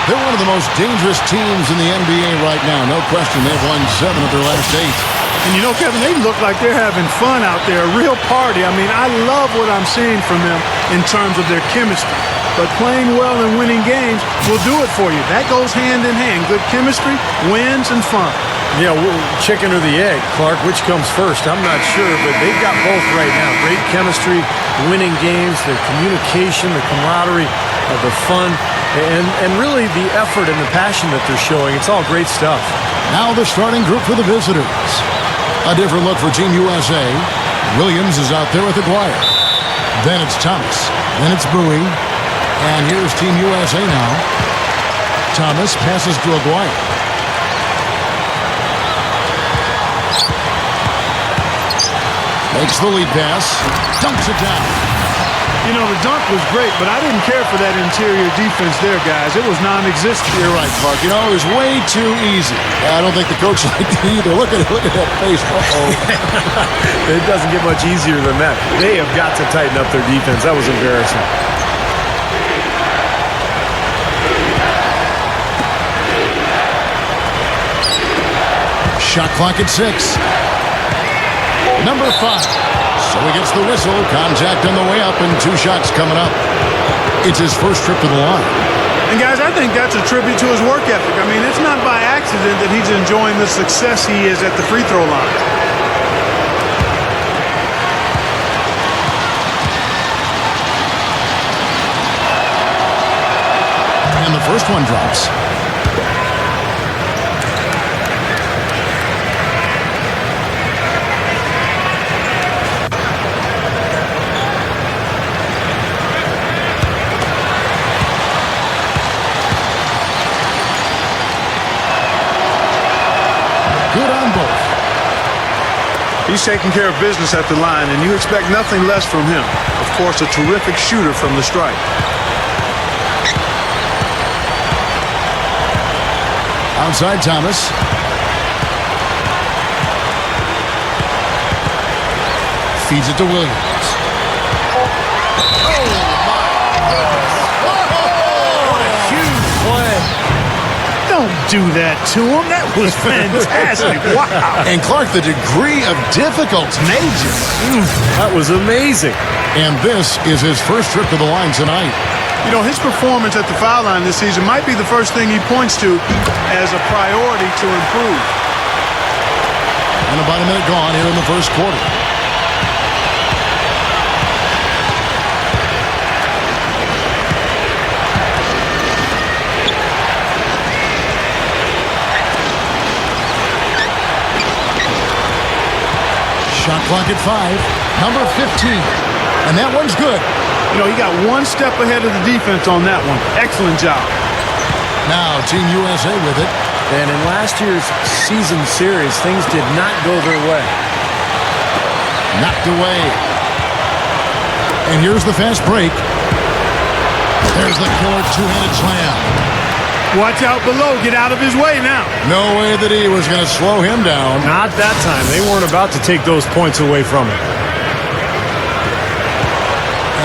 They're one of the most dangerous teams in the NBA right now. No question, they've won 7 of their last 8. And you know, Kevin, they look like they're having fun out there, a real party. I mean, I love what I'm seeing from them in terms of their chemistry. But playing well and winning games will do it for you. That goes hand in hand. Good chemistry, wins, and fun. Yeah, chicken or the egg, Clark, which comes first? I'm not sure, but they've got both right now. Great chemistry, winning games, the communication, the camaraderie, the fun, and really the effort and the passion that they're showing. It's all great stuff. Now the starting group for the visitors. A different look for Team USA. Williams is out there with Aguirre. Then it's Thomas. Then it's Bowie. And here's Team USA now. Thomas passes to Aguirre. Makes the lead pass. Dunks it down. You know, the dunk was great, but I didn't care for that interior defense there, guys. It was non-existent. You're right, Clark. You know, it was way too easy. I don't think the coach liked it either. Look at that face. Uh-oh. It doesn't get much easier than that. They have got to tighten up their defense. That was embarrassing. Shot clock at 6. Number 5. So he gets the whistle. Contact on the way up and 2 shots coming up. It's his first trip to the line. And, guys, I think that's a tribute to his work ethic. I mean, it's not by accident that he's enjoying the success he is at the free throw line. And the first one drops. Good on both. He's taking care of business at the line, and you expect nothing less from him. Of course, a terrific shooter from the stripe. Outside Thomas. Feeds it to Williams. Oh, my goodness. What a huge play. Don't do that to him. That was fantastic. Wow. And Clark, the degree of difficulty. Major. That was amazing. And this is his first trip to the line tonight. You know, his performance at the foul line this season might be the first thing he points to as a priority to improve. And about a minute gone here in the first quarter. Shot clock at 5. Number 15. And that one's good. You know, he got one step ahead of the defense on that one. Excellent job. Now Team USA with it. And in last year's season series, things did not go their way. Knocked away. And here's the fast break. There's the killer two-handed slam. Watch out below. Get out of his way now. No way that he was going to slow him down. Not that time. They weren't about to take those points away from him.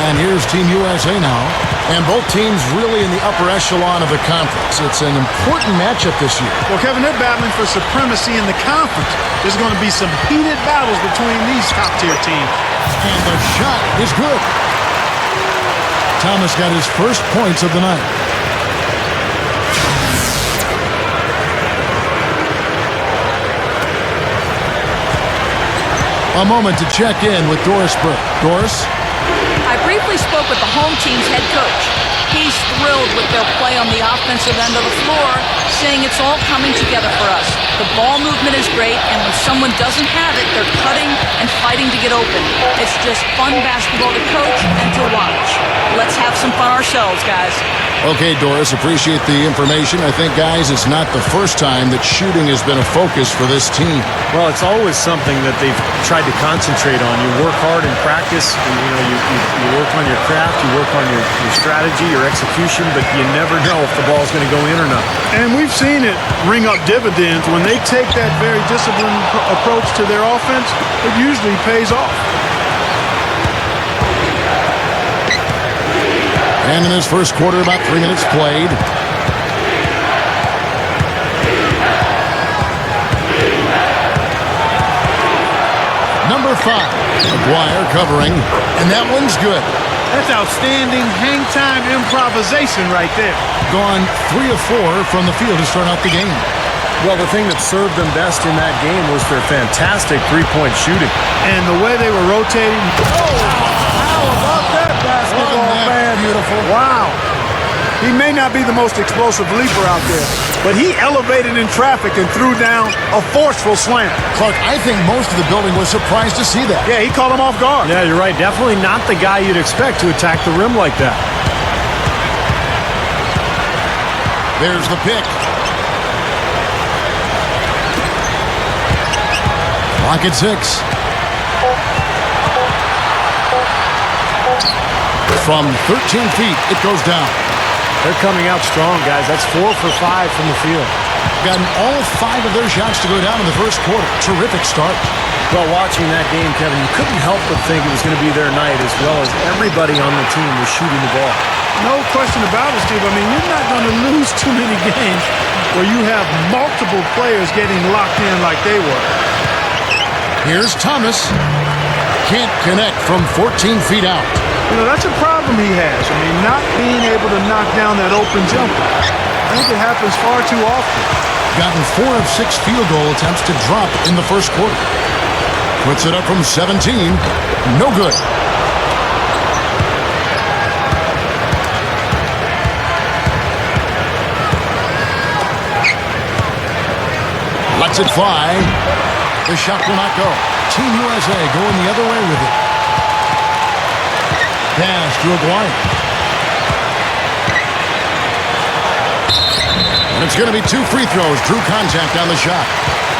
And here's Team USA now. And both teams really in the upper echelon of the conference. It's an important matchup this year. Well, Kevin, they're battling for supremacy in the conference. There's going to be some heated battles between these top-tier teams. And the shot is good. Thomas got his first points of the night. A moment to check in with Doris Burke. Doris? I briefly spoke with the home team's head coach. He's thrilled with their play on the offensive end of the floor, saying it's all coming together for us. The ball movement is great, and when someone doesn't have it, they're cutting and fighting to get open. It's just fun basketball to coach and to watch. Let's have some fun ourselves, guys. Okay, Doris, appreciate the information. I think, guys, it's not the first time that shooting has been a focus for this team. Well, it's always something that they've tried to concentrate on. You work hard in practice. You work on your craft. You work on your strategy, your execution, but you never know if the ball's going to go in or not. And we've seen it ring up dividends. When they take that very disciplined approach to their offense, it usually pays off. And in his first quarter, about 3 minutes played. Aguirre covering, and that one's good. That's outstanding hang-time improvisation right there. Gone 3 of 4 from the field to start out the game. Well, the thing that served them best in that game was their fantastic three-point shooting. And the way they were rotating. Oh, how about that basketball, Wasn't that man? beautiful? Wow. He may not be the most explosive leaper out there, but he elevated in traffic and threw down a forceful slam. Clark, I think most of the building was surprised to see that. Yeah, he caught him off guard. Yeah, you're right. Definitely not the guy you'd expect to attack the rim like that. There's the pick. Clock at 6. From 13 feet, it goes down. They're coming out strong, guys. That's 4 for 5 from the field. Gotten all 5 of their shots to go down in the first quarter. Terrific start. Well, watching that game, Kevin, you couldn't help but think it was going to be their night as well as everybody on the team was shooting the ball. No question about it, Steve. I mean, you're not going to lose too many games where you have multiple players getting locked in like they were. Here's Thomas. Can't connect from 14 feet out. You know, that's a problem he has. I mean, not being able to knock down that open jumper. I think it happens far too often. Gotten 4 of 6 field goal attempts to drop in the first quarter. Puts it up from 17. No good. Lets it fly. The shot will not go. Team USA going the other way with it. Pass to Aguirre. And it's going to be 2 free throws. Drew contact on the shot.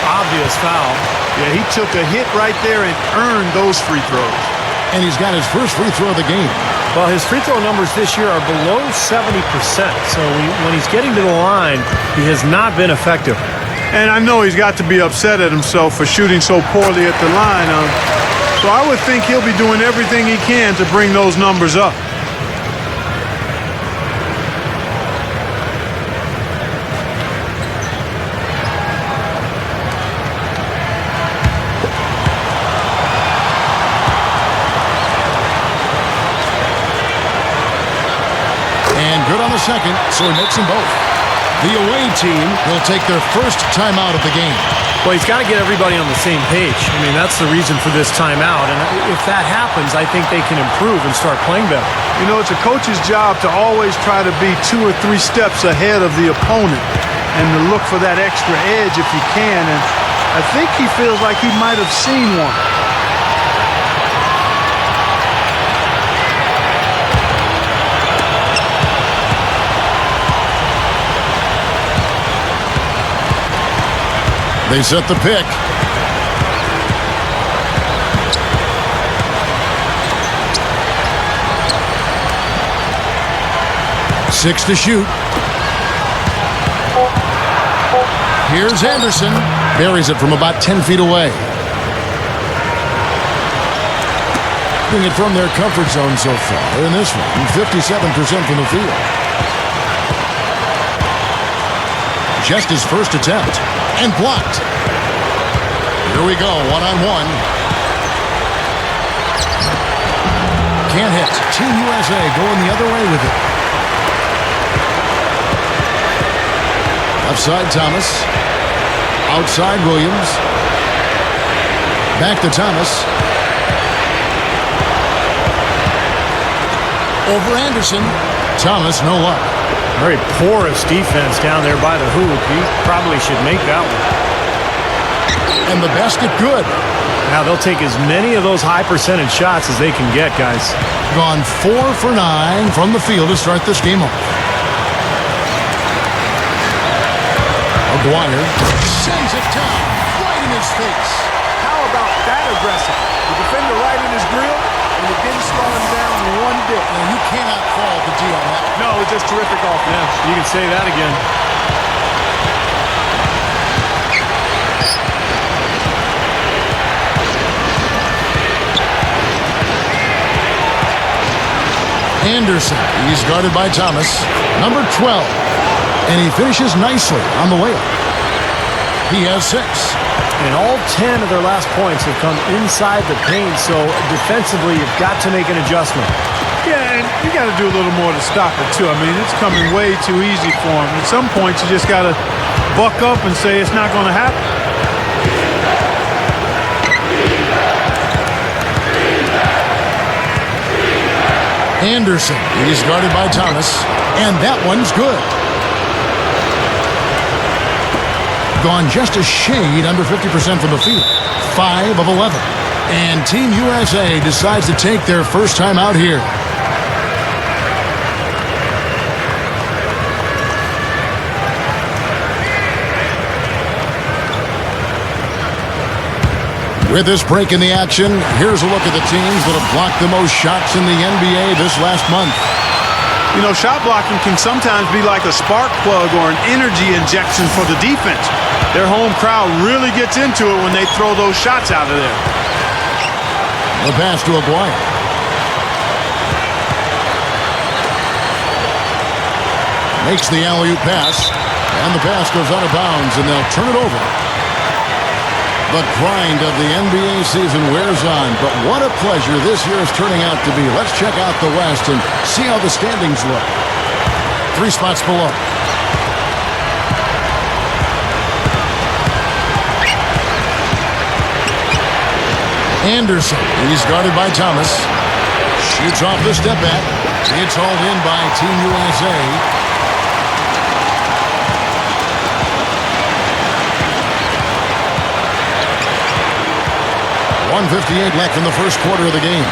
Obvious foul. Yeah, he took a hit right there and earned those free throws. And he's got his first free throw of the game. Well, his free throw numbers this year are below 70%. So when he's getting to the line, he has not been effective. And I know he's got to be upset at himself for shooting so poorly at the line. So I would think he'll be doing everything he can to bring those numbers up. And good on the second, so he makes them both. The away team will take their first timeout of the game. Well, he's got to get everybody on the same page. I mean, that's the reason for this timeout. And if that happens, I think they can improve and start playing better. You know, it's a coach's job to always try to be 2 or 3 steps ahead of the opponent and to look for that extra edge if you can. And I think he feels like he might have seen one. They set the pick. Six to shoot. Here's Anderson. Buries it from about 10 feet away. Doing it from their comfort zone so far in this one. 57% from the field. Just his first attempt. And blocked. Here we go, one-on-one. Can't hit. Team USA going the other way with it. Left side, Thomas. Outside, Williams. Back to Thomas. Over Anderson. Thomas, no luck. Very porous defense down there by the hoop. He probably should make that one. And the basket good. Now they'll take as many of those high percentage shots as they can get, guys. Gone 4 for 9 from the field to start this game off. Aguirre sends it down right in his face. How about that aggressive? The defender right in his grill, and it didn't slow him down one bit. And you cannot fault the D on that. No, it's just terrific offense. Yeah, you can say that again. Anderson, he's guarded by Thomas. Number 12. And he finishes nicely on the layup. He has 6. And all 10 of their last points have come inside the paint, so defensively you've got to make an adjustment. Yeah, and you got to do a little more to stop it, too. I mean, it's coming way too easy for him. At some points, you just got to buck up and say it's not going to happen. Anderson, he's guarded by Thomas, and that one's good. Gone just a shade under 50% from the field. 5 of 11. And Team USA decides to take their first time out here. With this break in the action, here's a look at the teams that have blocked the most shots in the NBA this last month. You know, shot blocking can sometimes be like a spark plug or an energy injection for the defense. Their home crowd really gets into it when they throw those shots out of there. The pass to Aguirre. Makes the alley-oop pass, and the pass goes out of bounds, and they'll turn it over. The grind of the NBA season wears on, but what a pleasure this year is turning out to be. Let's check out the West and see how the standings look. 3 spots below. Anderson, he's guarded by Thomas. Shoots off the step back. It's hauled in by Team USA. 1:58 left in the first quarter of the game.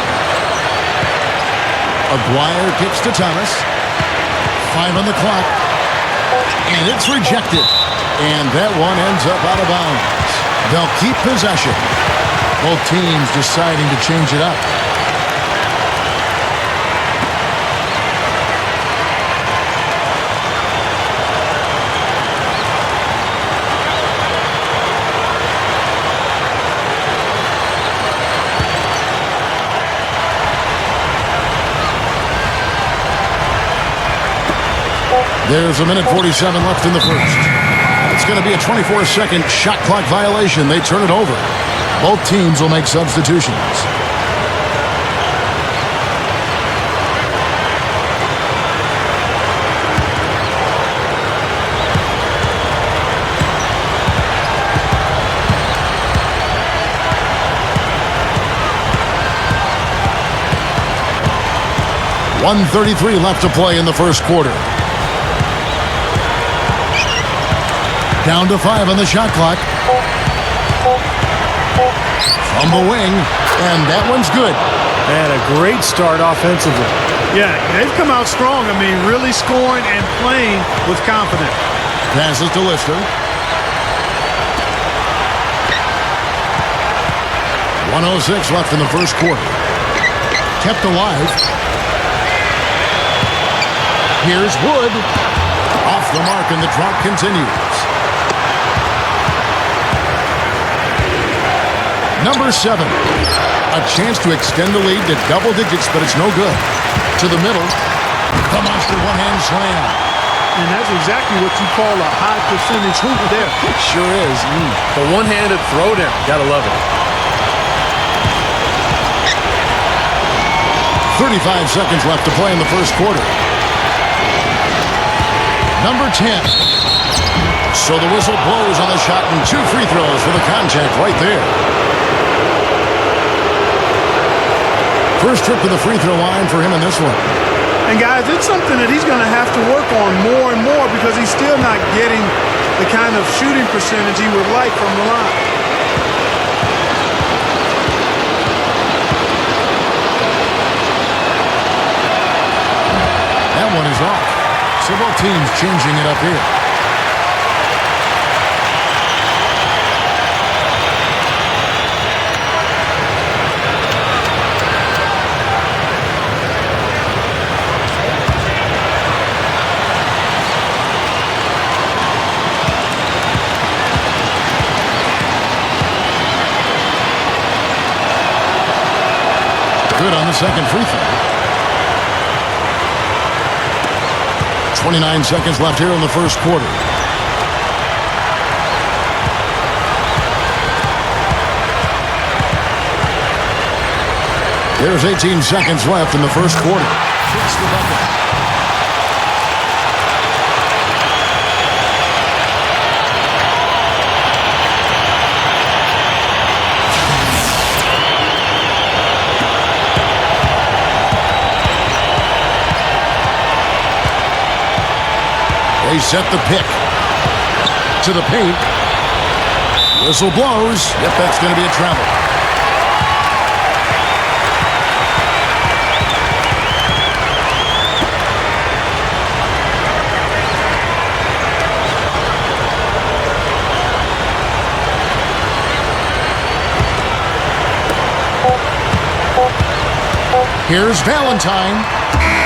Aguirre kicks to Thomas. 5 on the clock. And it's rejected. And that one ends up out of bounds. They'll keep possession. Both teams deciding to change it up. There's 1:47 left in the first. It's going to be a 24-second shot clock violation. They turn it over. Both teams will make substitutions. .133 left to play in the first quarter. Down to 5 on the shot clock. From the wing, and that one's good. And a great start offensively. Yeah, they've come out strong. I mean, really scoring and playing with confidence. Passes to Lister. 1:06 left in the first quarter. Kept alive. Here's Wood. Off the mark, and the drought continues. Number 7. A chance to extend the lead to double digits, but it's no good. To the middle. The monster one-hand slam. And that's exactly what you call a high percentage hoop there. Sure is. The one-handed throwdown. Gotta love it. 35 seconds left to play in the first quarter. Number 10. So the whistle blows on the shot, and 2 free throws for the contact right there. First trip to the free throw line for him in this one. And guys, it's something that he's going to have to work on more and more because he's still not getting the kind of shooting percentage he would like from the line. That one is off. So both teams changing it up here. Good on the second free throw. 29 seconds left here in the first quarter. There's 18 seconds left in the first quarter. Hits the bucket. They set the pick. To the paint. Whistle blows. Yep, that's going to be a travel. Here's Valentine.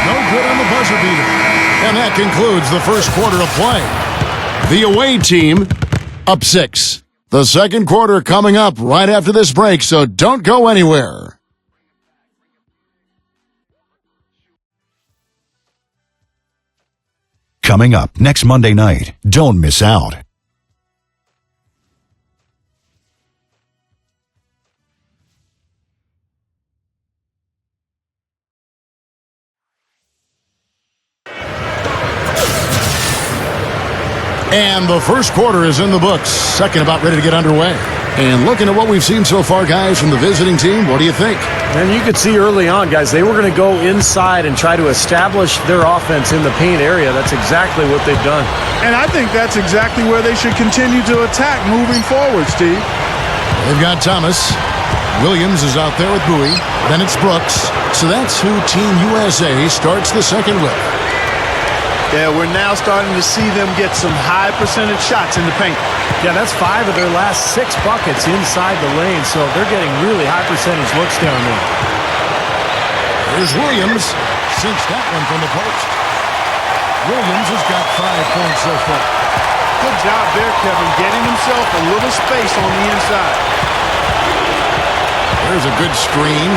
No good on the buzzer beater. And that concludes the first quarter of play. The away team up 6. The second quarter coming up right after this break, so don't go anywhere. Coming up next Monday night, don't miss out. And the first quarter is in the books. Second about ready to get underway. And looking at what we've seen so far, guys, from the visiting team, what do you think? And you could see early on, guys, they were going to go inside and try to establish their offense in the paint area. That's exactly what they've done. And I think that's exactly where they should continue to attack moving forward, Steve. They've got Thomas. Williams is out there with Bowie. Then it's Brooks. So that's who Team USA starts the second with. Yeah, we're now starting to see them get some high percentage shots in the paint. Yeah, that's 5 of their last 6 buckets inside the lane, so they're getting really high percentage looks down there. Here's Williams. Sinks that one from the post. Williams has got 5 points so far. Good job there, Kevin, getting himself a little space on the inside. There's a good screen.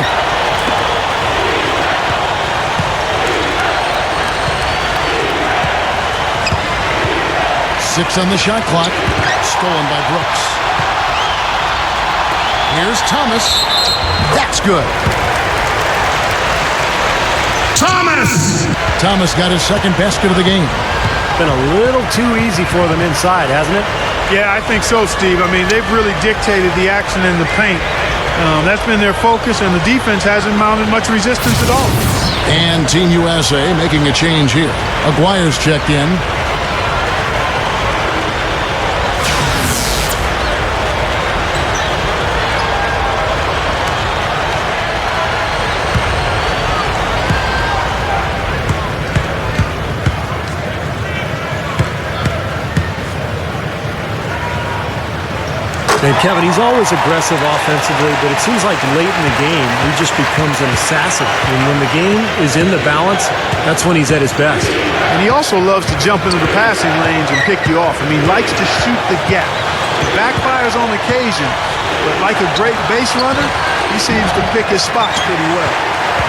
6 on the shot clock. Stolen by Brooks. Here's Thomas. That's good. Thomas got his second basket of the game. Been a little too easy for them inside, hasn't it? Yeah, I think so, Steve. I mean, they've really dictated the action in the paint. That's been their focus, and the defense hasn't mounted much resistance at all. And Team USA making a change here. Aguirre's checked in. And Kevin, he's always aggressive offensively, but it seems like late in the game, he just becomes an assassin. And when the game is in the balance, that's when he's at his best. And he also loves to jump into the passing lanes and pick you off. I mean, he likes to shoot the gap. It backfires on occasion, but like a great base runner, he seems to pick his spots pretty well.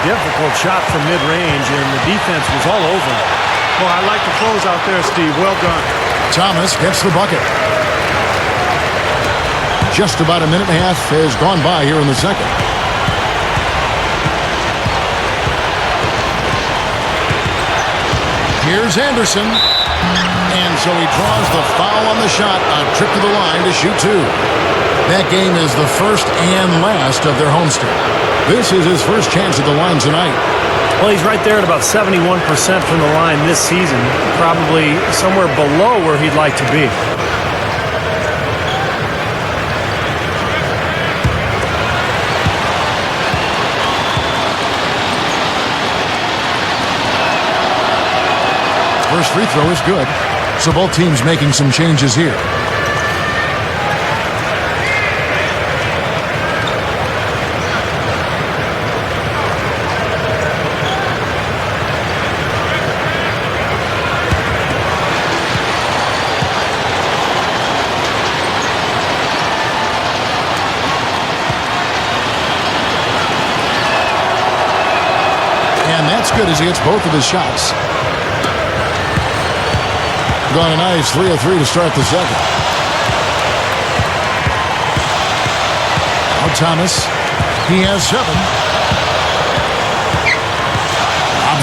Difficult shot from mid-range, and the defense was all over him. Well, I like the close out there, Steve. Well done. Thomas gets the bucket. Just about a minute and a half has gone by here in the second. Here's Anderson. And so he draws the foul on the shot. A trip to the line to shoot 2. That game is the first and last of their homestand. This is his first chance at the line tonight. Well, he's right there at about 71% from the line this season. Probably somewhere below where he'd like to be. First free throw is good. So both teams making some changes here. And that's good as he hits both of his shots. Gone a nice 3 of 3 to start the second. Now Thomas. He has 7.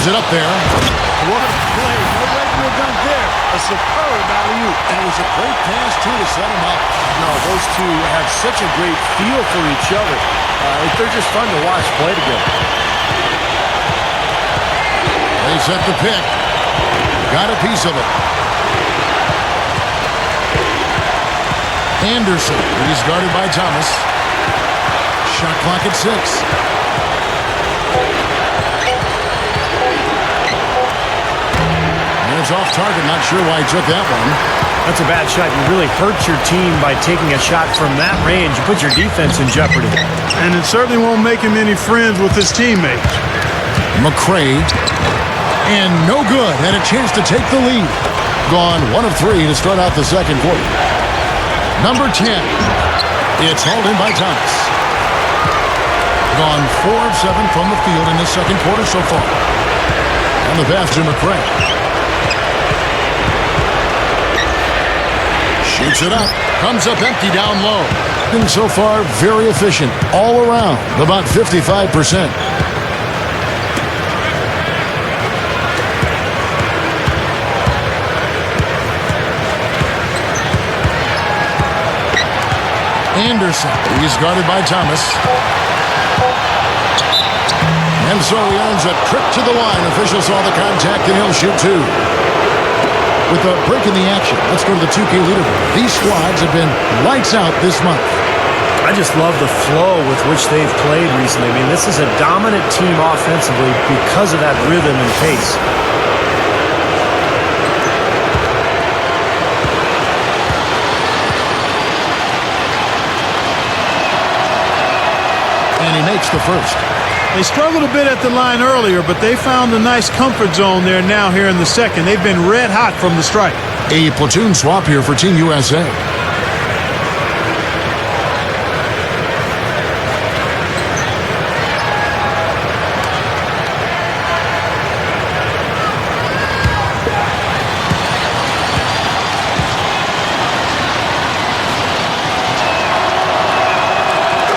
it up there. What a play. No regular dunk there. A superb alley-oop. And it was a great pass, too, to set him up. No, those two have such a great feel for each other. They're just fun to watch play together. They set the pick. Got a piece of it. Anderson. He's guarded by Thomas. Shot clock at 6. And it's off target. Not sure why he took that one. That's a bad shot. You really hurt your team by taking a shot from that range. You put your defense in jeopardy. And it certainly won't make him any friends with his teammates. McCray. And no good. Had a chance to take the lead. Gone 1 of 3 to start out the second quarter. Number 10. It's hauled in by Thomas. Gone 4 of 7 from the field in the second quarter so far. And the pass to McCray. Shoots it up. Comes up empty down low. And so far, very efficient all around. About 55%. Anderson. He's guarded by Thomas. And so he earns a trip to the line. Officials saw the contact, and he'll shoot 2. With a break in the action, let's go to the 2K leaderboard. These squads have been lights out this month. I just love the flow with which they've played recently. I mean, this is a dominant team offensively because of that rhythm and pace. And he makes the first. They struggled a bit at the line earlier, but they found a nice comfort zone there now here in the second. They've been red hot from the stripe. A platoon swap here for Team USA.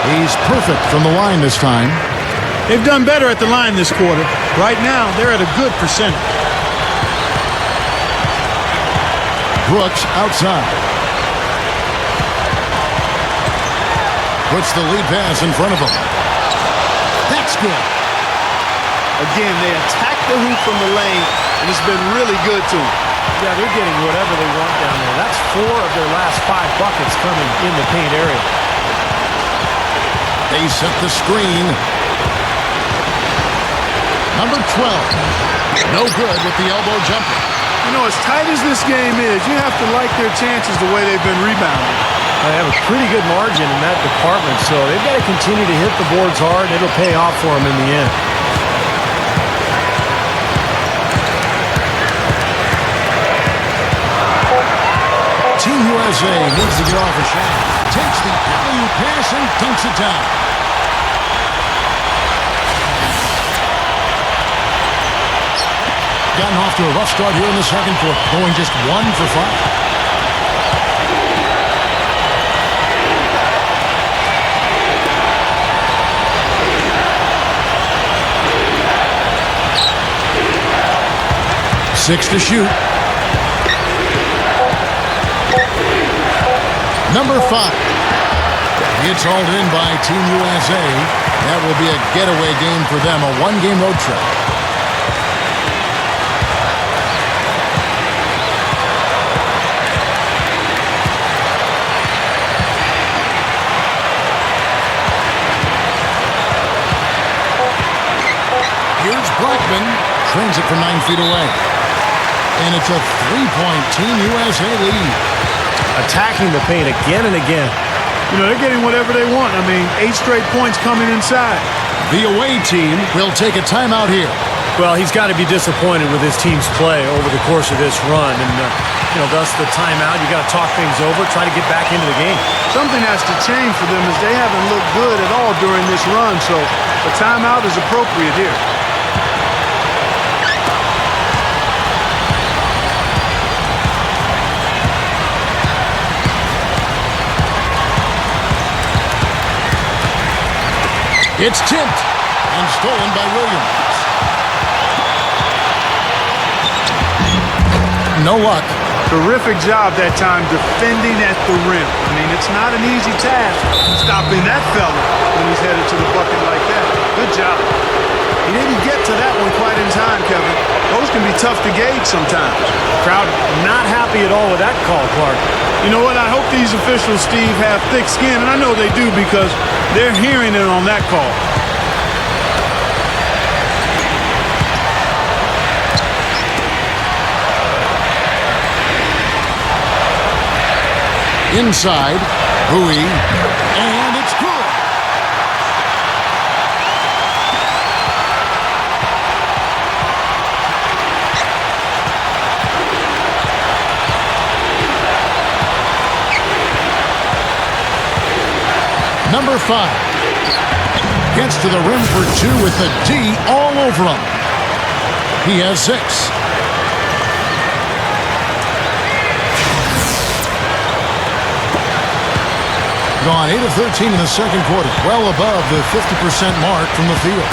He's perfect from the line this time. They've done better at the line this quarter. Right now, they're at a good percentage. Brooks outside. Puts the lead pass in front of him. That's good. Again, they attack the hoop from the lane, and it's been really good to them. Yeah, they're getting whatever they want down there. That's 4 of their last 5 buckets coming in the paint area. They set the screen. Number 12. No good with the elbow jumper. You know, as tight as this game is, you have to like their chances the way they've been rebounding. They have a pretty good margin in that department, so they've got to continue to hit the boards hard, and it'll pay off for them in the end. Team USA needs to get off a shot. Takes the alley-oop pass and dunks it down. Gotten off to a rough start here in the second quarter, going just 1 for 5. Six to shoot. Number 5. It's hauled in by Team USA. That will be a getaway game for them, a 1-game road trip. Here's Blackman. Trains it from 9 feet away. And it's a 3-point Team USA lead. Attacking the paint again and again. You know, they're getting whatever they want. I mean, 8 straight points coming inside. The away team will take a timeout here. Well, he's got to be disappointed with his team's play over the course of this run. And, thus the timeout. You got to talk things over, try to get back into the game. Something has to change for them as they haven't looked good at all during this run. So a timeout is appropriate here. It's tipped and stolen by Williams. no luck. Terrific job that time defending at the rim. I mean, it's not an easy task stopping that fella when he's headed to the bucket like that. Good job. He didn't get to that one quite in time, Kevin. Those can be tough to gauge sometimes. Crowd not happy at all with that call, Clark. You know what? I hope these officials, Steve, have thick skin, and I know they do because they're hearing it on that call. Inside, Bowie, and it's good. Number 5 gets to the rim for 2 with the D all over him. He has 6. Gone 8 of 13 in the second quarter, well above the 50% mark from the field.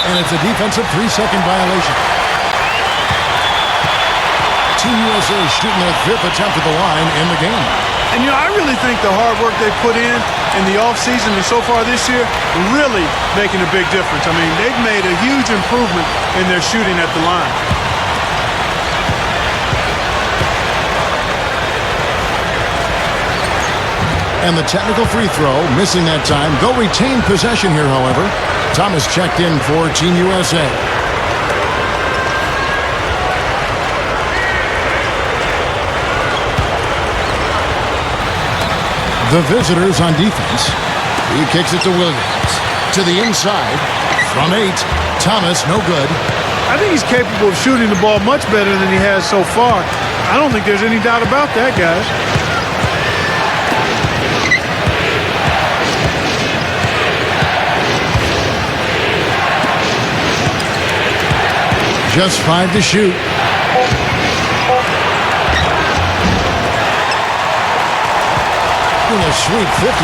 And it's a defensive 3-second violation. Team USA shooting their 5th attempt at the line in the game. And, you know, I really think the hard work they put in the offseason and so far this year really making a big difference. I mean, they've made a huge improvement in their shooting at the line. And the technical free throw, missing that time. They'll retain possession here, however. Thomas checked in for Team USA. The visitors on defense. He kicks it to Williams. To the inside. From 8. Thomas, no good. I think he's capable of shooting the ball much better than he has so far. I don't think there's any doubt about that, guys. Just 5 to shoot. In a sweet 57%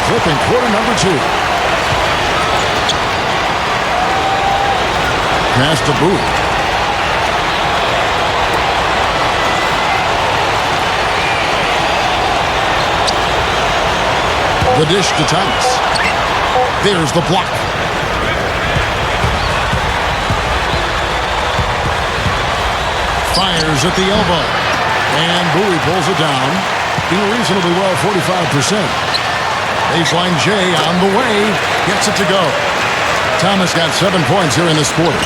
clip in quarter number 2. Pass to Bowie. The dish to Thomas. There's the block. Fires at the elbow. And Bowie pulls it down. Doing reasonably well, 45%. Baseline J on the way. Gets it to go. Thomas got 7 points here in this quarter.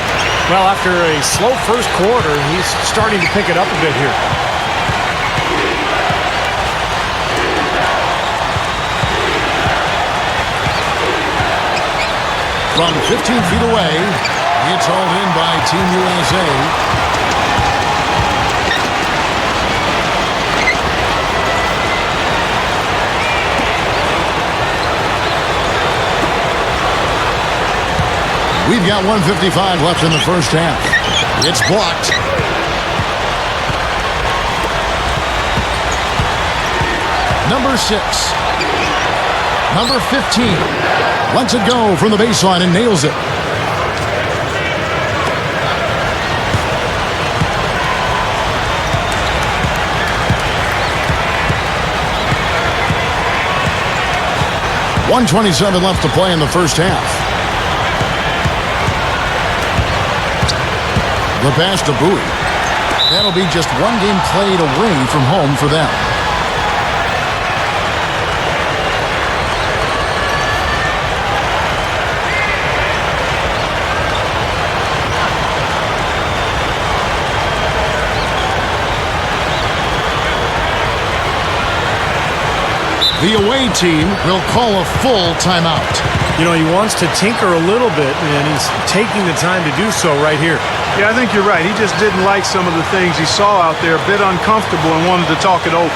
Well, after a slow first quarter, he's starting to pick it up a bit here. From 15 feet away, it's hauled in by Team USA. We've got 1:55 left in the first half. It's blocked. Number 6. Number 15. Lets it go from the baseline and nails it. .127 left to play in the first half. The pass to Bowie. That'll be just 1 game played away from home for them. The away team will call a full timeout. You know, he wants to tinker a little bit, and he's taking the time to do so right here. Yeah, I think you're right. He just didn't like some of the things he saw out there, a bit uncomfortable, and wanted to talk it over.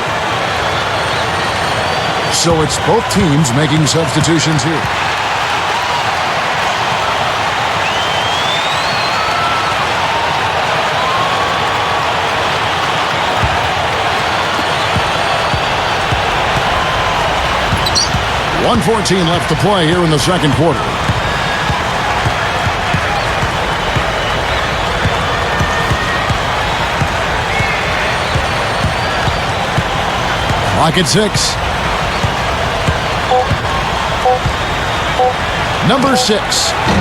So it's both teams making substitutions here. .114 left to play here in the second quarter. Clock at 6. Number 6.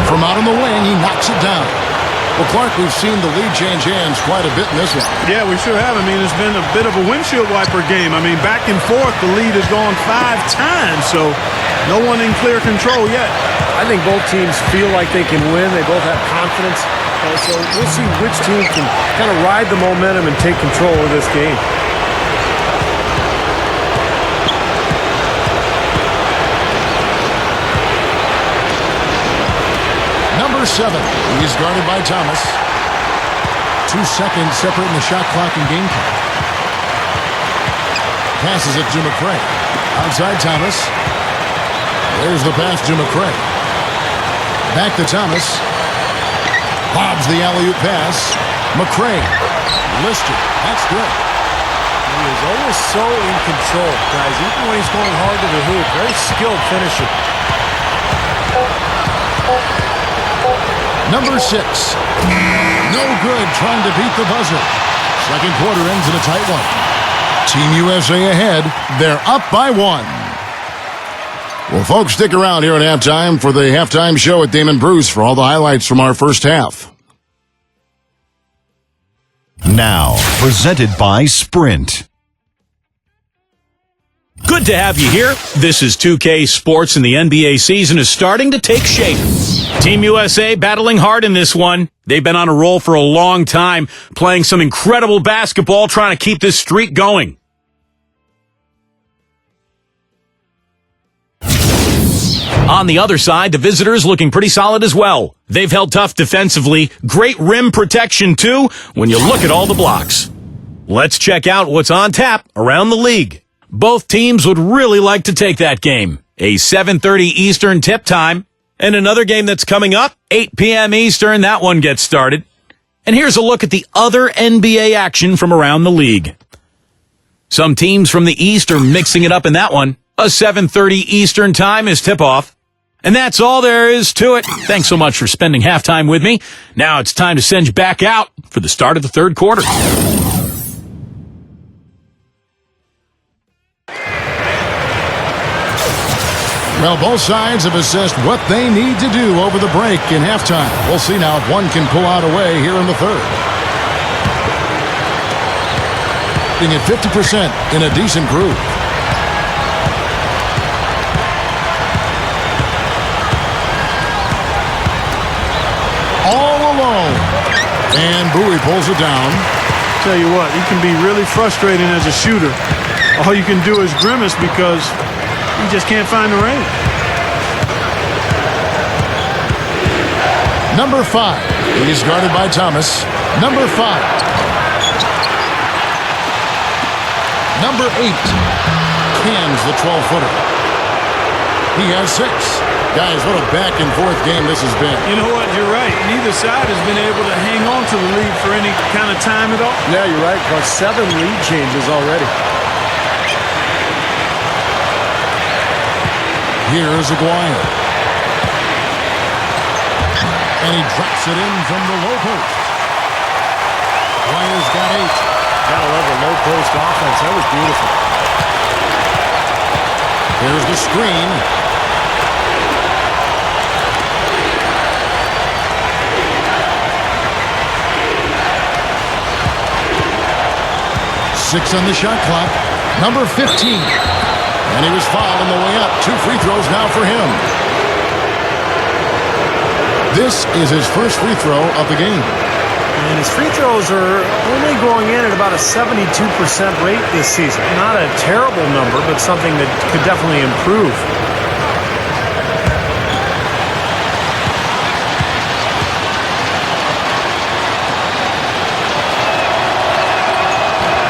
From out on the wing, he knocks it down. Well, Clark, we've seen the lead change hands quite a bit in this one. Yeah, we sure have. I mean, it's been a bit of a windshield wiper game. I mean, back and forth, the lead has gone 5 times, so no one in clear control yet. I think both teams feel like they can win. They both have confidence. So we'll see which team can kind of ride the momentum and take control of this game. Number 7. He's guarded by Thomas. 2 seconds separating the shot clock and game clock. Passes it to McCray. Outside Thomas. There's the pass to McCray. Back to Thomas. Bobs the alley-oop pass. McCray. Listed. That's good. He is always so in control, guys. Even when he's going hard to the hoop. Very skilled finisher. Number 6. No good trying to beat the buzzer. Second quarter ends in a tight one. Team USA ahead. They're up by 1. Well, folks, stick around here at halftime for the halftime show at Damon Bruce for all the highlights from our first half. Now, presented by Sprint. Good to have you here. This is 2K Sports, and the NBA season is starting to take shape. Team USA battling hard in this one. They've been on a roll for a long time, playing some incredible basketball, trying to keep this streak going. On the other side, the visitors looking pretty solid as well. They've held tough defensively. Great rim protection, too, when you look at all the blocks. Let's check out what's on tap around the league. Both teams would really like to take that game. A 7:30 Eastern tip time. And another game that's coming up, 8 p.m. Eastern, that one gets started. And here's a look at the other NBA action from around the league. Some teams from the East are mixing it up in that one. A 7:30 Eastern time is tip-off. And that's all there is to it. Thanks so much for spending halftime with me. Now it's time to send you back out for the start of the third quarter. Well, both sides have assessed what they need to do over the break in halftime. We'll see now if one can pull out away here in the third. Being at 50% in a decent groove. All alone. And Bowie pulls it down. Tell you what, you can be really frustrating as a shooter. All you can do is grimace because you just can't find the range. Number 5. He's guarded by Thomas. Number 5. Number 8. Cans the 12-footer. He has 6. Guys, what a back-and-forth game this has been. You know what? You're right. Neither side has been able to hang on to the lead for any kind of time at all. Yeah, you're right. Got 7 lead changes already. Here's Aguirre. And he drops it in from the low post. Aguirre's got 8. Gotta love the low post offense. That was beautiful. Here's the screen. Six on the shot clock. Number 15. And he was fouled on the way up. 2 free throws now for him. This is his first free throw of the game. And his free throws are only going in at about a 72% rate this season. Not a terrible number, but something that could definitely improve.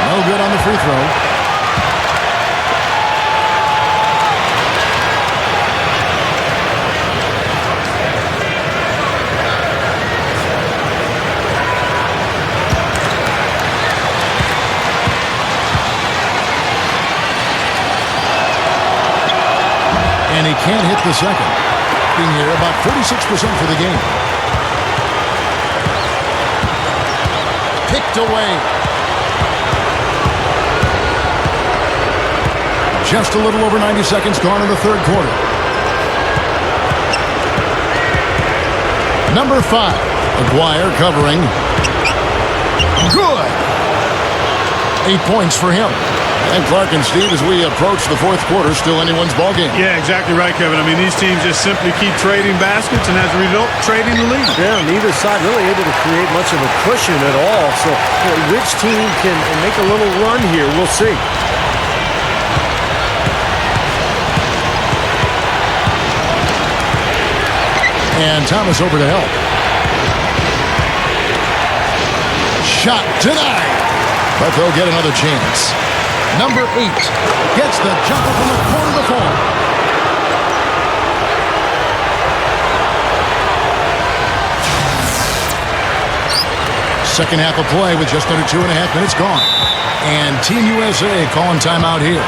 No good on the free throw. And he can't hit the second. Being here about 46% for the game. Picked away. Just a little over 90 seconds gone in the third quarter. Number 5, Aguirre covering. Good. 8 points for him. And Clark and Steve, as we approach the fourth quarter, still anyone's ballgame. Yeah, exactly right, Kevin. I mean, these teams just simply keep trading baskets and as a result, trading the lead. Yeah, neither side really able to create much of a cushion at all. So which team can make a little run here? We'll see. And Thomas over to help. Shot denied. But they'll get another chance. Number 8 gets the jumper from the corner to fall. Second half of play with just under 2.5 minutes gone. And Team USA calling timeout here.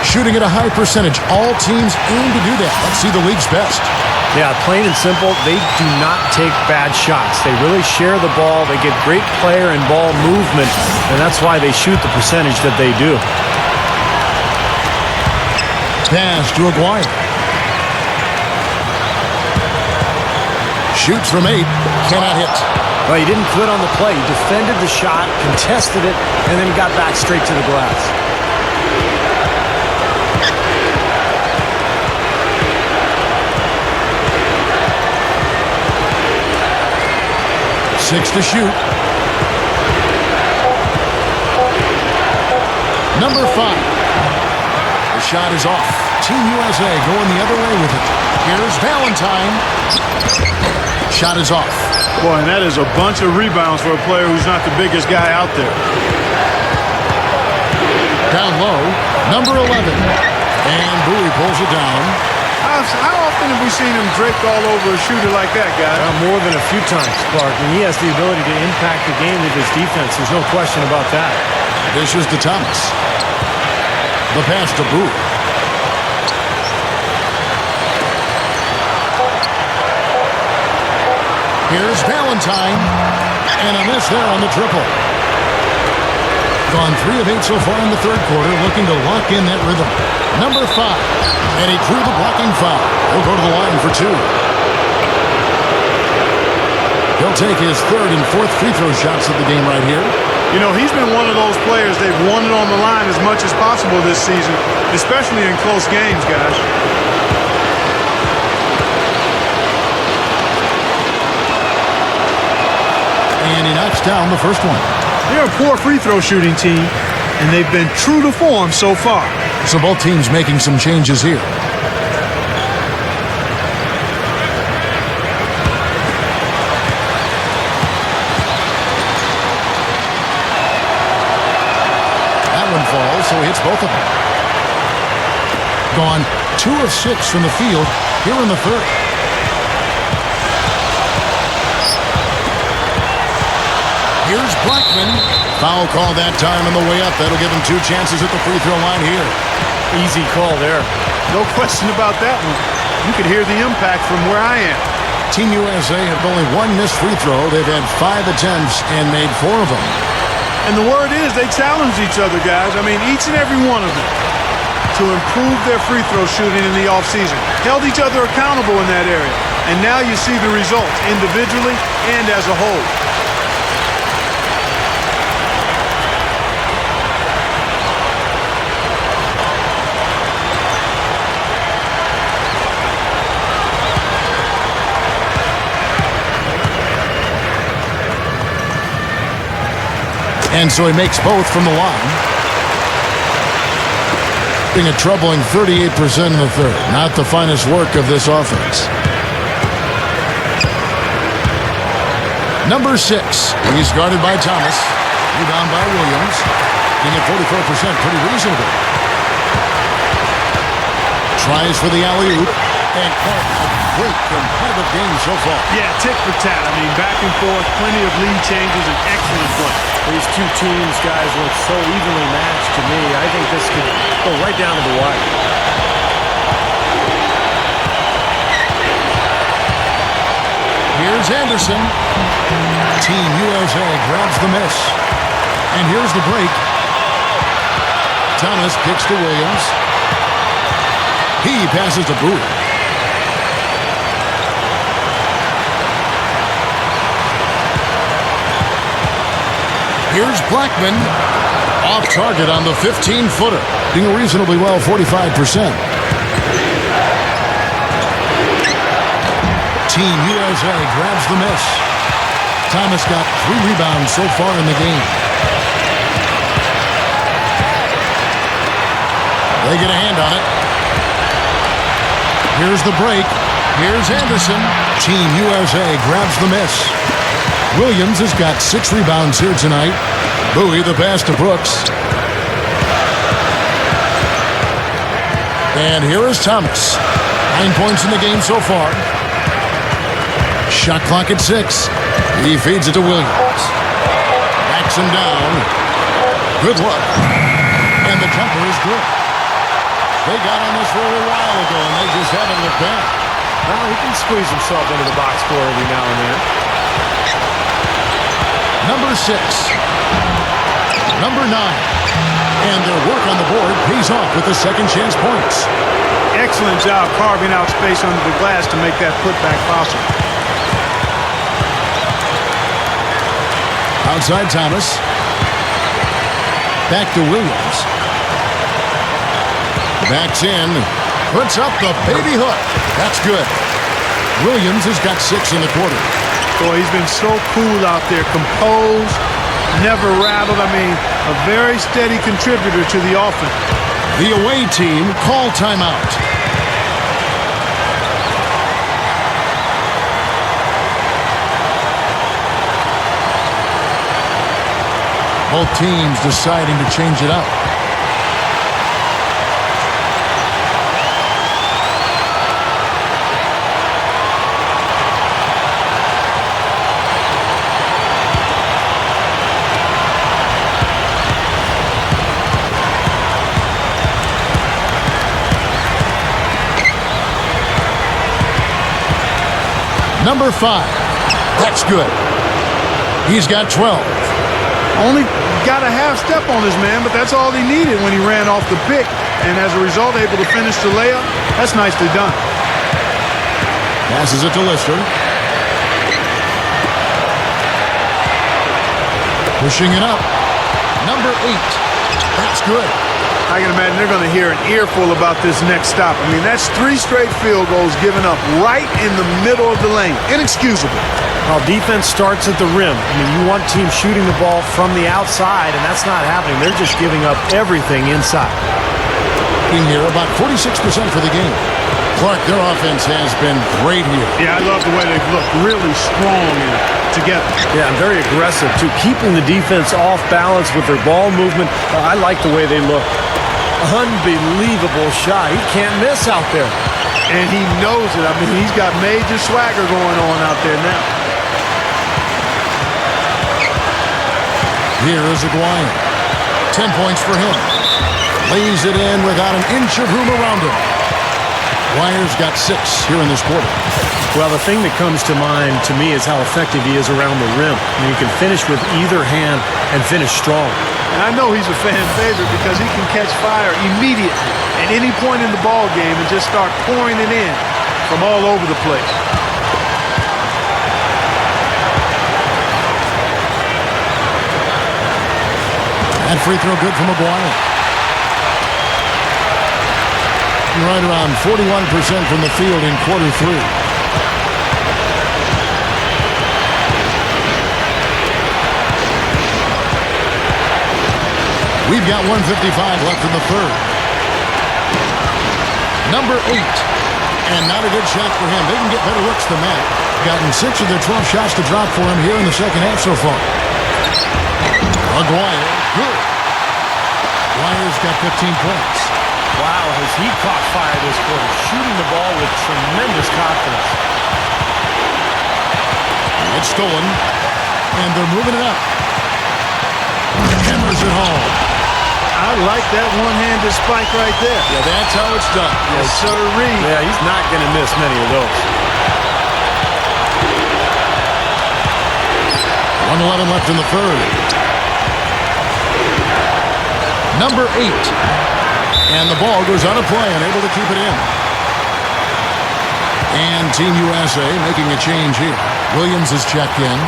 Shooting at a high percentage. All teams aim to do that. Let's see the league's best. Yeah, plain and simple, they do not take bad shots. They really share the ball. They get great player and ball movement, and that's why they shoot the percentage that they do. Pass to Aguirre. Shoots from 8. Cannot hit. Well, he didn't quit on the play. He defended the shot, contested it, and then got back straight to the glass. 6 to shoot. Number 5. The shot is off. Team USA going the other way with it. Here's Valentine. Shot is off. Boy, and that is a bunch of rebounds for a player who's not the biggest guy out there. Down low, number 11. And Bowie pulls it down. How often have we seen him draped all over a shooter like that, guys? More than a few times, Clark. And he has the ability to impact the game with his defense. There's no question about that. This is to Thomas. The pass to Bowie. Here's Valentine. And a miss there on the triple. Gone 3 of 8 so far in the third quarter, looking to lock in that rhythm. Number 5. And he drew the blocking foul. He'll go to the line for 2. He'll take his third and fourth free throw shots of the game right here. You know, he's been one of those players they've wanted on the line as much as possible this season, especially in close games, guys. And he knocks down the first one. They're a poor free throw shooting team, and they've been true to form so far. So both teams making some changes here. That one falls, so he hits both of them. Gone 2 of 6 from the field here in the third. Here's Blackman. Foul call that time on the way up. That'll give him 2 chances at the free throw line here. Easy call there. No question about that one. You could hear the impact from where I am. Team USA have only 1 missed free throw. They've had 5 attempts and made 4 of them. And the word is they challenge each other, guys. I mean, each and every one of them to improve their free throw shooting in the offseason. Held each other accountable in that area. And now you see the results individually and as a whole. And so he makes both from the line. Being a troubling 38% in the third. Not the finest work of this offense. Number 6. He's guarded by Thomas. Rebound by Williams. Being at 44%, pretty reasonable. Tries for the alley-oop. And Clark, a great competitive game so far. Yeah, tick for tat. I mean, back and forth, plenty of lead changes, and excellent play. These two teams, guys, look so evenly matched to me. I think this could go right down to the wire. Here's Anderson. Team USA grabs the miss. And here's the break. Thomas kicks to Williams. He passes to Bowie. Here's Blackman. Off target on the 15-footer. Doing reasonably well, 45%. Team USA grabs the miss. Thomas got 3 rebounds so far in the game. They get a hand on it. Here's the break. Here's Anderson. Team USA grabs the miss. Williams has got 6 rebounds here tonight. Bowie the pass to Brooks. And here is Thomas. 9 points in the game so far. Shot clock at 6. He feeds it to Williams. Backs him down. Good luck. And the jumper is good. They got on this for a while ago, and they just haven't looked back. Well, he can squeeze himself into the box score every now and then. Number 6. Number 9. And their work on the board pays off with the second chance points. Excellent job carving out space under the glass to make that putback possible. Outside Thomas. Back to Williams. Backs in. Puts up the baby hook. That's good. Williams has got 6 in the quarter. Boy, he's been so cool out there. Composed. Never rattled. I mean, a very steady contributor to the offense. The away team call timeout. Both teams deciding to change it up. Number 5. That's good. He's got 12. Only got a half step on his man, but that's all he needed when he ran off the pick. And as a result, able to finish the layup. That's nicely done. Passes it to Lister. Pushing it up. Number 8. That's good. I can imagine they're going to hear an earful about this next stop. I mean, that's 3 straight field goals given up right in the middle of the lane. Inexcusable. Well, defense starts at the rim. I mean, you want teams shooting the ball from the outside, and that's not happening. They're just giving up everything inside. In here, about 46% for the game. Clark, their offense has been great here. Yeah, I love the way they've looked. Really strong and together. Yeah, and very aggressive, too. Keeping the defense off balance with their ball movement. I like the way they look. Unbelievable shot. He can't miss out there. And he knows it. I mean, he's got major swagger going on out there now. Here is Aguirre. 10 points for him. Lays it in without an inch of room around him. Aguirre's got 6 here in this quarter. Well, the thing that comes to mind to me is how effective he is around the rim. I mean, he can finish with either hand and finish strong. And I know he's a fan favorite because he can catch fire immediately at any point in the ball game and just start pouring it in from all over the place. That free throw good from Aguirre. Right around 41% from the field in quarter 3. We've got 1:55 left in the third. Number 8. And not a good shot for him. They can get better looks than that. Gotten 6 of their 12 shots to drop for him here in the second half so far. Aguirre, good. Aguirre's got 15 points. Wow, has he caught fire this quarter. Shooting the ball with tremendous confidence. It's stolen. And they're moving it up. Hammers it home. I like that one-handed spike right there. Yeah, that's how it's done. Yes, sir. Yeah, he's not going to miss many of those. 1:11 left in the third. Number 8. And the ball goes out of play, unable to keep it in. And Team USA making a change here. Williams is checked in.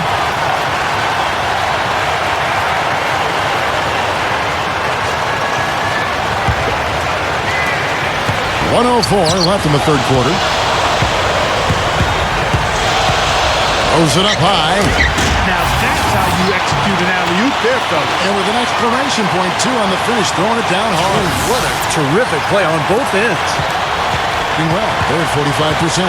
.104 left in the third quarter. Throws it up high. Now that's how you execute an alley-oop there, fellas. And with an exclamation point, too, on the finish, throwing it down hard. What a terrific play on both ends. Doing well. They're at 45%.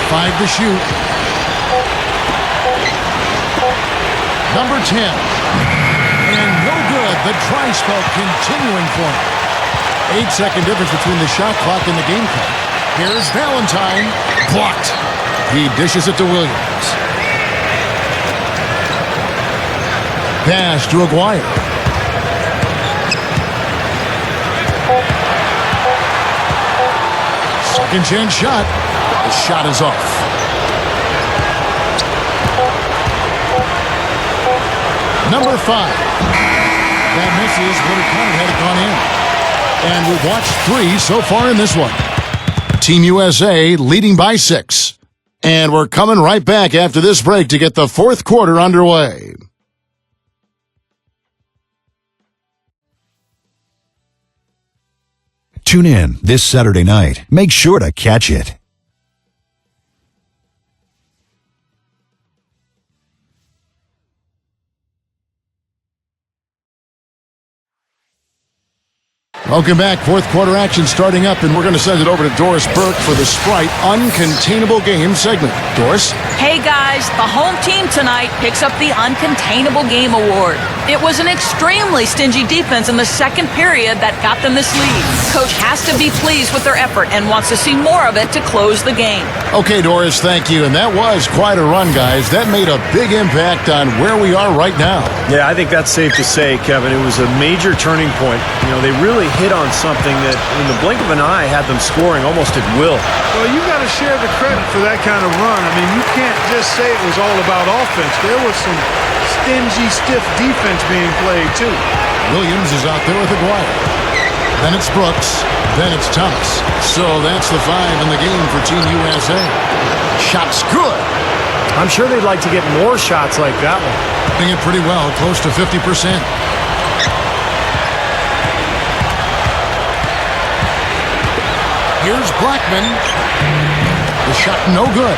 Five to shoot. Number 10. And no good. The dry spell continuing for him. 8-second difference between the shot clock and the game clock. Here's Valentine. Blocked. He dishes it to Williams. Pass to Aguirre. Second chance shot. The shot is off. Number 5. That misses, but it kind of had it gone in. And we've watched 3 so far in this one. Team USA leading by 6. And we're coming right back after this break to get the fourth quarter underway. Tune in this Saturday night. Make sure to catch it. Welcome back. Fourth quarter action starting up, and we're going to send it over to Doris Burke for the Sprite Uncontainable Game segment. Doris? Hey guys, the home team tonight picks up the Uncontainable Game Award. It was an extremely stingy defense in the second period that got them this lead. Coach has to be pleased with their effort and wants to see more of it to close the game. Okay, Doris, thank you. And that was quite a run, guys. That made a big impact on where we are right now. Yeah, I think that's safe to say, Kevin. It was a major turning point. You know, they really hit on something that in the blink of an eye had them scoring almost at will. Well, you got to share the credit for that kind of run. I mean, you can't just say it was all about offense. There was some stingy, stiff defense being played, too. Williams is out there with Aguirre. Then it's Brooks. Then it's Thomas. So that's the 5 in the game for Team USA. Shot's good. I'm sure they'd like to get more shots like that one. Doing it pretty well, close to 50%. Here's Blackman. The shot no good.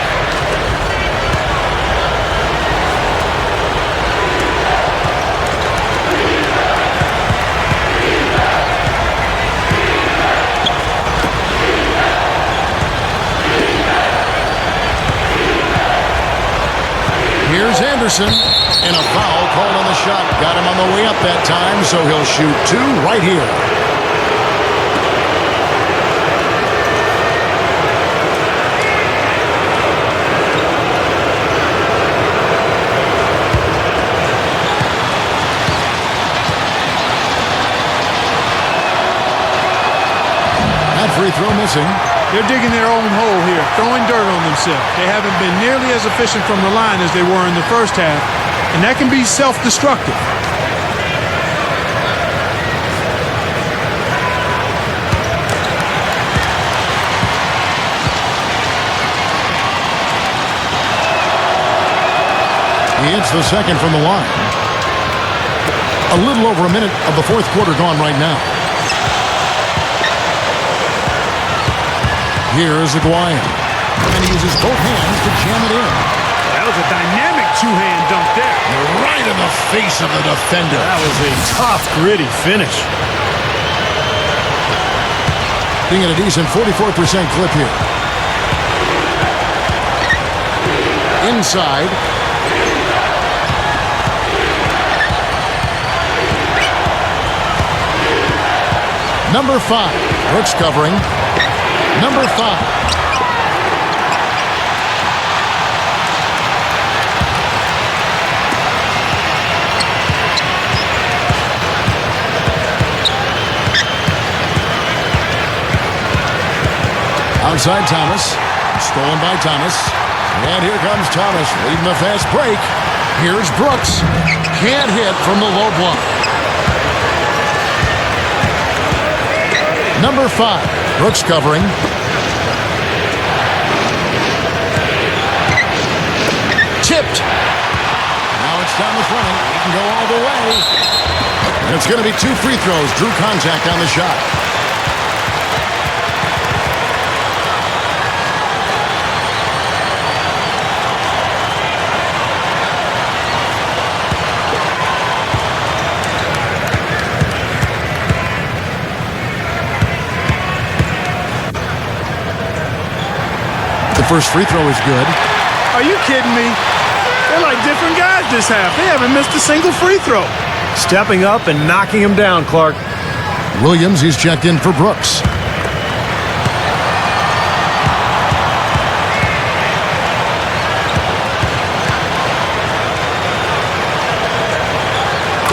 Here's Anderson, and a foul called on the shot. Got him on the way up that time, so he'll shoot 2 right here. That free throw missing. They're digging their own hole here, throwing dirt on themselves. They haven't been nearly as efficient from the line as they were in the first half, and that can be self-destructive. He hits the second from the line. A little over a minute of the fourth quarter gone right now. Here's Aguirre. And he uses both hands to jam it in. That was a dynamic two-hand dunk there. Right in the face of the defender. That was a tough, gritty finish. Being at a decent 44% clip here. Inside. Number 5. Brooks covering. Number 5. side, Thomas. Stolen by Thomas. And here comes Thomas leading the fast break. Here's Brooks. Can't hit from the low block. Number 5. Brooks covering. Tipped. Now it's Thomas running. He can go all the way. And it's going to be 2 free throws. Drew contact on the shot. The first free throw is good. Are you kidding me? They're like different guys this half. They haven't missed a single free throw. Stepping up and knocking him down, Clark. Williams, he's checked in for Brooks.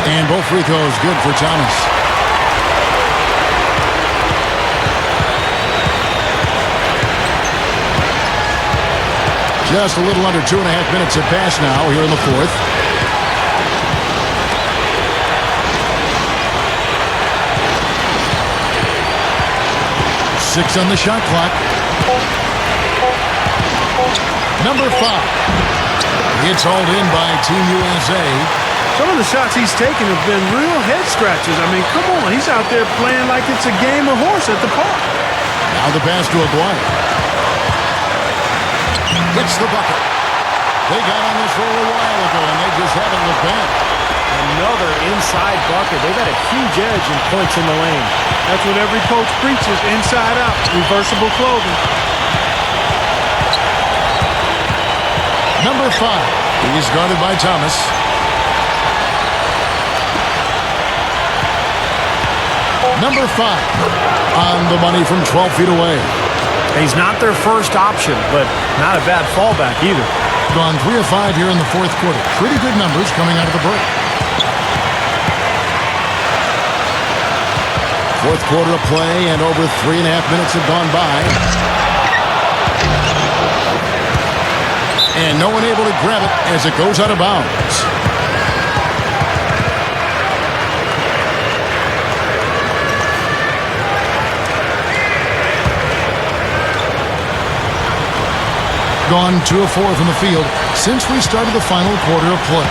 And both free throws good for Thomas. Just a little under 2.5 minutes have passed now here in the fourth. Six on the shot clock. Number 5. It's hauled in by Team USA. Some of the shots he's taken have been real head scratchers. I mean, come on. He's out there playing like it's a game of horse at the park. Now the pass to Aguirre. Gets the bucket. They got on this roll a while ago, and they just haven't looked back. Another inside bucket. They got a huge edge in points in the lane. That's what every coach preaches, inside out, reversible clothing. Number 5. He's guarded by Thomas. Number 5. On the money from 12 feet away. He's not their first option, but not a bad fallback either. Gone 3 of 5 here in the fourth quarter. Pretty good numbers coming out of the break. Fourth quarter of play, and over 3.5 minutes have gone by. And no one able to grab it as it goes out of bounds. Gone 2 of 4 from the field since we started the final quarter of play.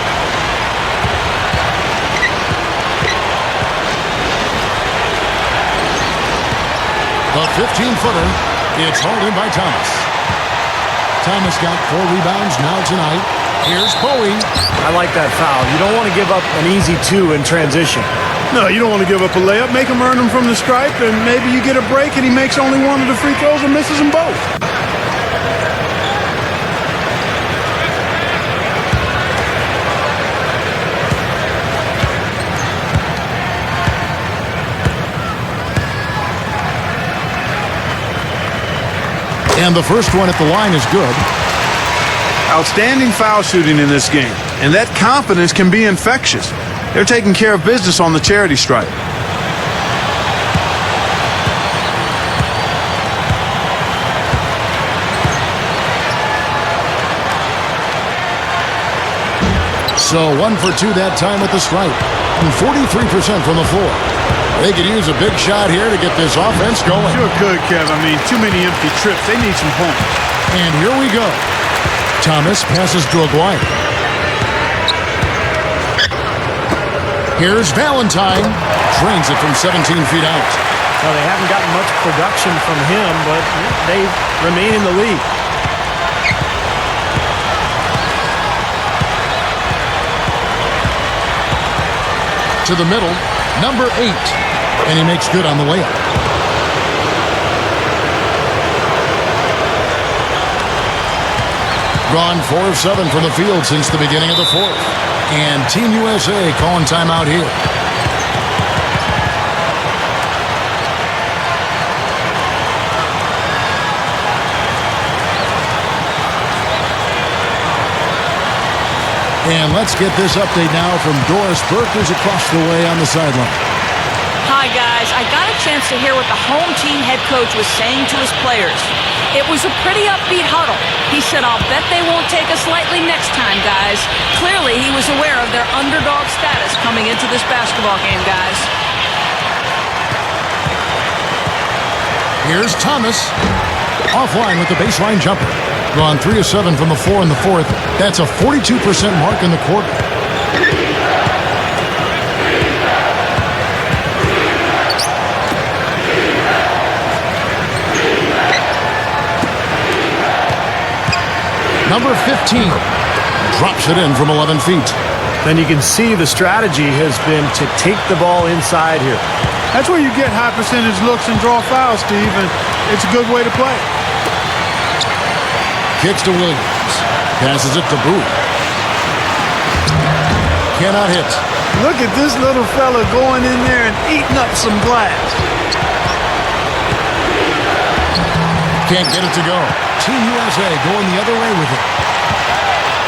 A 15-footer. It's hauled in by Thomas. Thomas got 4 rebounds now tonight. Here's Bowie. I like that foul. You don't want to give up an easy 2 in transition. No, you don't want to give up a layup. Make him earn them from the stripe, and maybe you get a break and he makes only one of the free throws and misses them both. And the first one at the line is good. Outstanding foul shooting in this game, and that confidence can be infectious. They're taking care of business on the charity stripe. So 1 for 2 that time at the stripe, and 43% from the floor. They could use a big shot here to get this offense going. Sure could, Kev. I mean, too many empty trips. They need some points. And here we go. Thomas passes to Aguirre. Here's Valentine. Drains it from 17 feet out. Well, they haven't gotten much production from him, but they remain in the lead. To the middle, number 8. And he makes good on the layup. Gone 4 of 7 from the field since the beginning of the fourth. And Team USA calling timeout here. And let's get this update now from Doris Burke, who's across the way on the sideline. Hi, guys, I got a chance to hear what the home team head coach was saying to his players. It was a pretty upbeat huddle. He said, "I'll bet they won't take us lightly next time, guys." Clearly, he was aware of their underdog status coming into this basketball game, guys. Here's Thomas. Offline with the baseline jumper. Gone 3 of 7 from the floor in the fourth. That's a 42% mark in the quarter. Number 15 drops it in from 11 feet. Then you can see the strategy has been to take the ball inside here. That's where you get high percentage looks and draw fouls, Steve, and it's a good way to play. Kicks to Williams. Passes it to Bowie. Cannot hit. Look at this little fella going in there and eating up some glass. Can't get it to go. Team USA going the other way with it.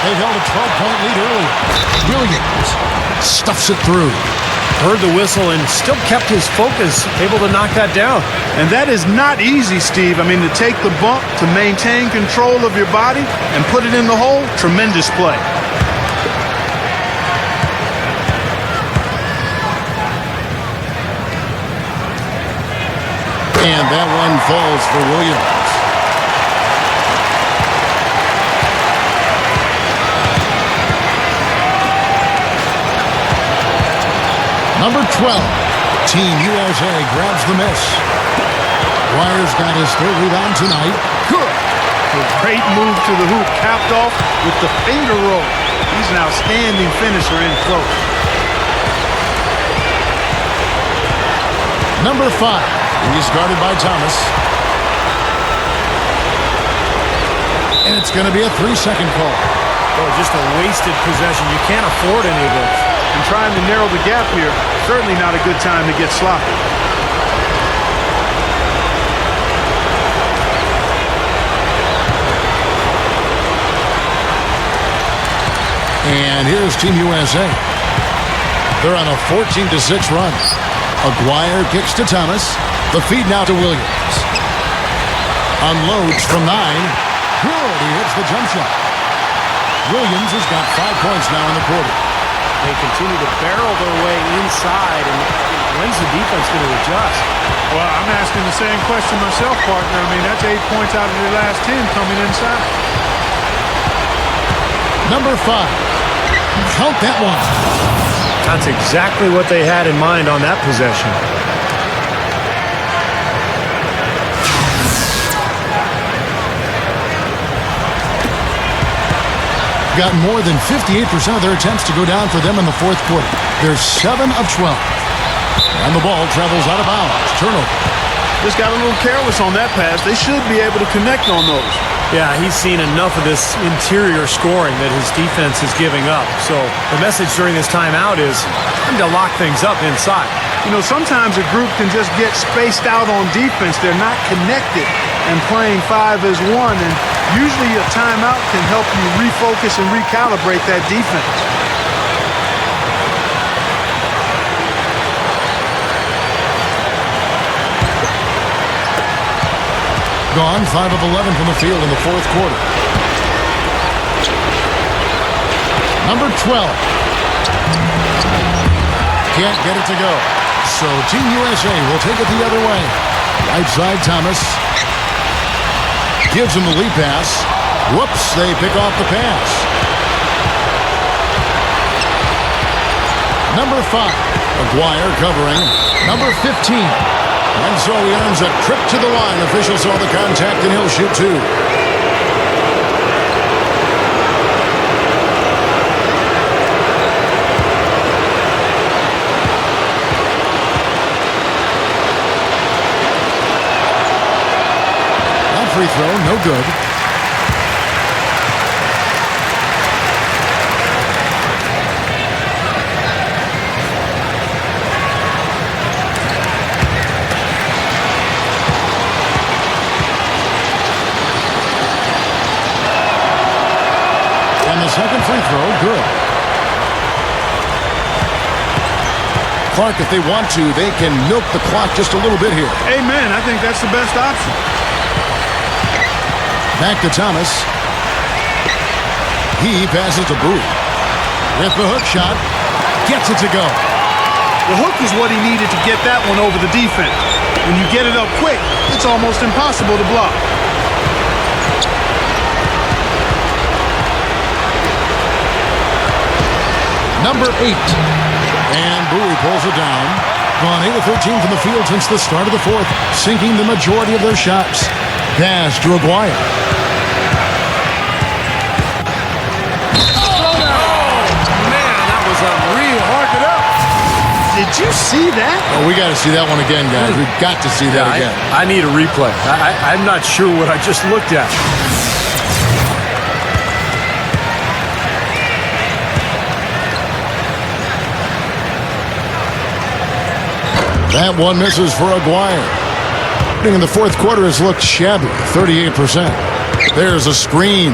They've held a 12-point lead earlier. Williams stuffs it through. Heard the whistle and still kept his focus, able to knock that down. And that is not easy, Steve. I mean, to take the bump, to maintain control of your body, and put it in the hole, tremendous play. And that one falls for Williams. Number 12, Team USA grabs the miss. Dwyer's got his third rebound tonight. Good. A great move to the hoop, capped off with the finger roll. He's an outstanding finisher in close. Number 5, he's guarded by Thomas. And it's going to be a 3-second call. Oh, just a wasted possession. You can't afford any of this. And trying to narrow the gap here, certainly not a good time to get sloppy. And here's Team USA. They're on a 14-6 run. Aguirre kicks to Thomas. The feed now to Williams. Unloads from 9. Good. He hits the jump shot. Williams has got 5 points now in the quarter. They continue to barrel their way inside, and when's the defense going to adjust? Well, I'm asking the same question myself, partner. I mean, that's 8 points out of your last 10 coming inside. Number 5. Count that one. That's exactly what they had in mind on that possession. Got more than 58% of their attempts to go down for them in the fourth quarter. They're 7 of 12. And the ball travels out of bounds. Turnover. Just got a little careless on that pass. They should be able to connect on those. Yeah, he's seen enough of this interior scoring that his defense is giving up. So the message during this timeout is time to lock things up inside. You know, sometimes a group can just get spaced out on defense. They're not connected and playing 5 as 1. And usually a timeout can help you refocus and recalibrate that defense. Gone 5 of 11 from the field in the fourth quarter. Number 12. Can't get it to go. So Team USA will take it the other way. Right side Thomas. Gives him the lead pass. Whoops, they pick off the pass. Number 5. Aguirre covering. Number 15. And so he earns a trip to the line. Official saw the contact and he'll shoot 2. That free throw, no good. Second free throw, good. Clark, if they want to, they can milk the clock just a little bit here. Amen. I think that's the best option. Back to Thomas. He passes to Bowie. With the hook shot. Gets it to go. The hook is what he needed to get that one over the defense. When you get it up quick, it's almost impossible to block. Number 8. And Bowie pulls it down. Gone 8 of 13 from the field since the start of the fourth, sinking the majority of their shots. Pass to Aguirre. Did you see that? Oh, we got to see that one again, guys. We've got to see that again. I need a replay. I'm not sure what I just looked at. That one misses for Aguirre. In the fourth quarter has looked shabby, 38%. There's a screen.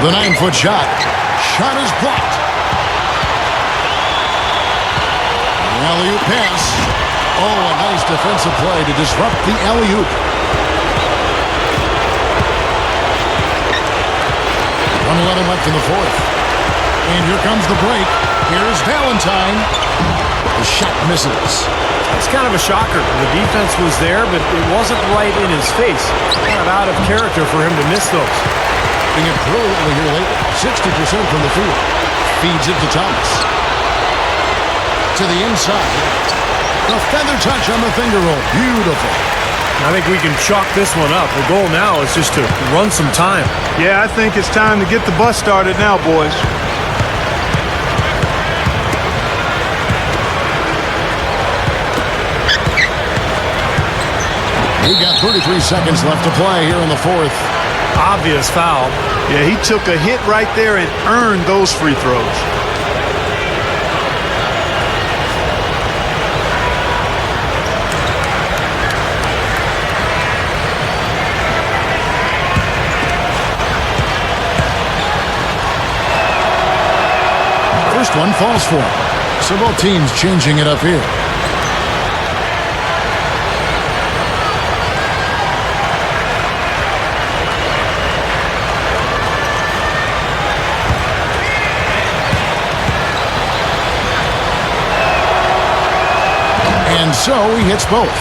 The 9-foot shot. Shot is blocked. Alley-oop pass. Oh, a nice defensive play to disrupt the alley-oop. 1:11 left in the fourth. And here comes the break. Here's Valentine. The shot misses. It's kind of a shocker. The defense was there, but it wasn't right in his face. Kind of out of character for him to miss those. Doing it brilliantly here lately. 60% from the field. Feeds it to Thomas. To the inside. The feather touch on the finger roll. Beautiful. I think we can chalk this one up. The goal now is just to run some time. Yeah, I think it's time to get the bus started now, boys. We got 33 seconds left to play here in the fourth. Obvious foul. Yeah, he took a hit right there and earned those free throws. First one falls for him. So both teams changing it up here. And so he hits both.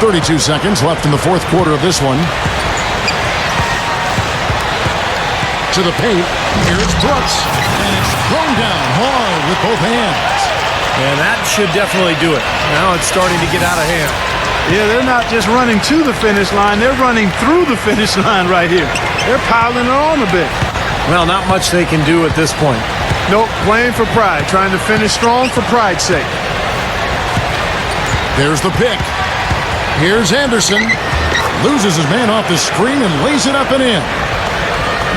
32 seconds left in the fourth quarter of this one. To the paint. Here it's Brooks. And it's thrown down hard with both hands. And that should definitely do it. Now it's starting to get out of hand. Yeah, they're not just running to the finish line. They're running through the finish line right here. They're piling it on a bit. Well, not much they can do at this point. Nope, playing for pride. Trying to finish strong for pride's sake. There's the pick. Here's Anderson. Loses his man off the screen and lays it up and in.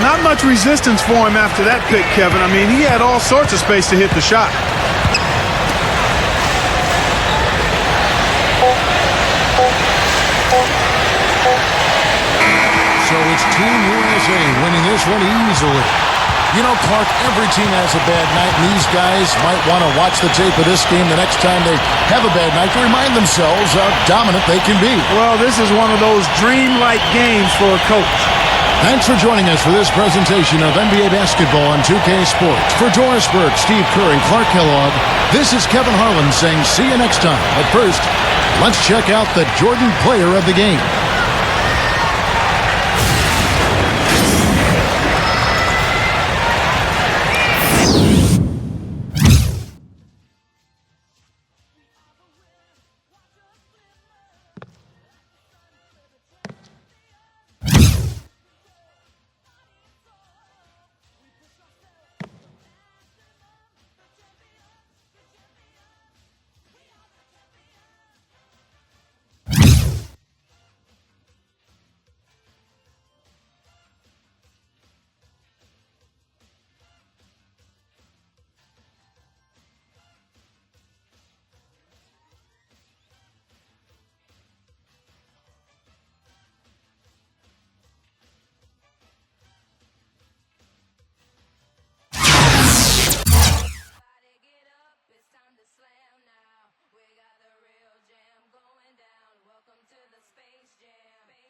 Not much resistance for him after that pick, Kevin. I mean, he had all sorts of space to hit the shot. So it's Team USA winning this one easily. You know, Clark, every team has a bad night, and these guys might want to watch the tape of this game the next time they have a bad night to remind themselves how dominant they can be. Well, this is one of those dreamlike games for a coach. Thanks for joining us for this presentation of NBA basketball on 2K Sports. For Doris Burke, Steve Kerr, and Clark Kellogg, this is Kevin Harlan saying see you next time. But first, let's check out the Jordan player of the game.